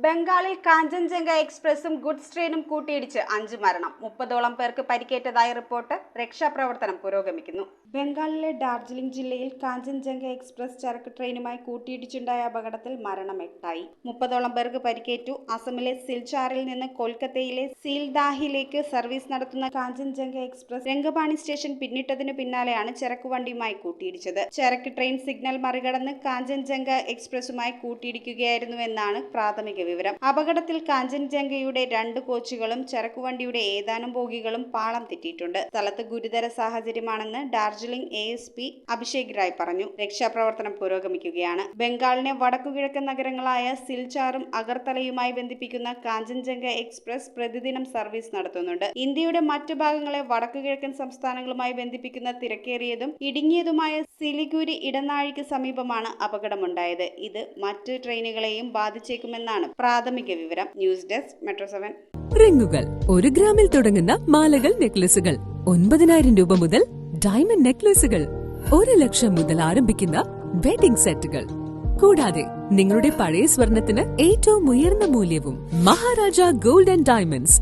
ബംഗാളിൽ കാഞ്ചൻജംഗ എക്സ്പ്രസും ഗുഡ്സ് ട്രെയിനും കൂട്ടിയിടിച്ച് 5 മരണം. 30ഓളം പേർക്ക് പരിക്കേറ്റതായി റിപ്പോർട്ട്. രക്ഷാപ്രവർത്തനം പുരോഗമിക്കുന്നു. ബംഗാളിലെ ഡാർജിലിംഗ് ജില്ലയിൽ കാഞ്ചൻജംഗ എക്സ്പ്രസ് ചരക്ക് ട്രെയിനുമായി കൂട്ടിയിടിച്ചുണ്ടായ അപകടത്തിൽ മരണം 8ആയി. 30ഓളം പേർക്ക് പരിക്കേറ്റു. അസമിലെ സിൽചാറിൽ നിന്ന് കൊൽക്കത്തയിലെ സീൽദാഹിലേക്ക് സർവീസ് നടത്തുന്ന കാഞ്ചൻജംഗ എക്സ്പ്രസ് രംഗപാണി സ്റ്റേഷൻ പിന്നിട്ടതിനു പിന്നാലെയാണ് ചരക്ക് വണ്ടിയുമായി കൂട്ടിയിടിച്ചത്. ചരക്ക് ട്രെയിൻ സിഗ്നൽ മറികടന്ന് കാഞ്ചൻജംഗ എക്സ്പ്രസുമായി കൂട്ടിയിടിക്കുകയായിരുന്നുവെന്നാണ് പ്രാഥമിക വിവരം. അപകടത്തിൽ കാഞ്ചൻജംഗയുടെ 2 കോച്ചുകളും ചരക്കുവണ്ടിയുടെ ഏതാനും ബോഗികളും പാളം തെറ്റിയിട്ടുണ്ട്. സ്ഥലത്ത് ഗുരുതര സാഹചര്യമാണെന്ന് ഡാർജിലിംഗ് ASP അഭിഷേക് റായ് പറഞ്ഞു. രക്ഷാപ്രവർത്തനം പുരോഗമിക്കുകയാണ്. ബംഗാളിനെ വടക്കുകിഴക്കൻ നഗരങ്ങളായ സിൽചാറും അഗർത്തലയുമായി ബന്ധിപ്പിക്കുന്ന കാഞ്ചൻജംഗ എക്സ്പ്രസ് പ്രതിദിനം സർവീസ് നടത്തുന്നുണ്ട്. ഇന്ത്യയുടെ മറ്റു ഭാഗങ്ങളെ വടക്കുകിഴക്കൻ സംസ്ഥാനങ്ങളുമായി ബന്ധിപ്പിക്കുന്ന തിരക്കേറിയതും ഇടുങ്ങിയതുമായ സിലിഗുരി ഇടനാഴിക്ക് സമീപമാണ് അപകടമുണ്ടായത്. ഇത് മറ്റ് ട്രെയിനുകളെയും ബാധിച്ചേക്കുമെന്നാണ് പ്രാഥമിക വിവരം. News desk metro 7. റിങ്ങുകൾ 1 ഗ്രാമിൽ തുടങ്ങുന്ന മാലകൾ, നെക്ലസുകൾ 9,000 രൂപ മുതൽ ഡയമണ്ട് നെക്ലസുകൾ 1 ലക്ഷം മുതൽ ആരംഭിക്കുന്ന വെഡിംഗ് സെറ്റുകൾ. കൂടാതെ നിങ്ങളുടെ പഴയ സ്വർണത്തിന് ഏറ്റവും ഉയർന്ന മൂല്യവും. Maharaja gold and diamonds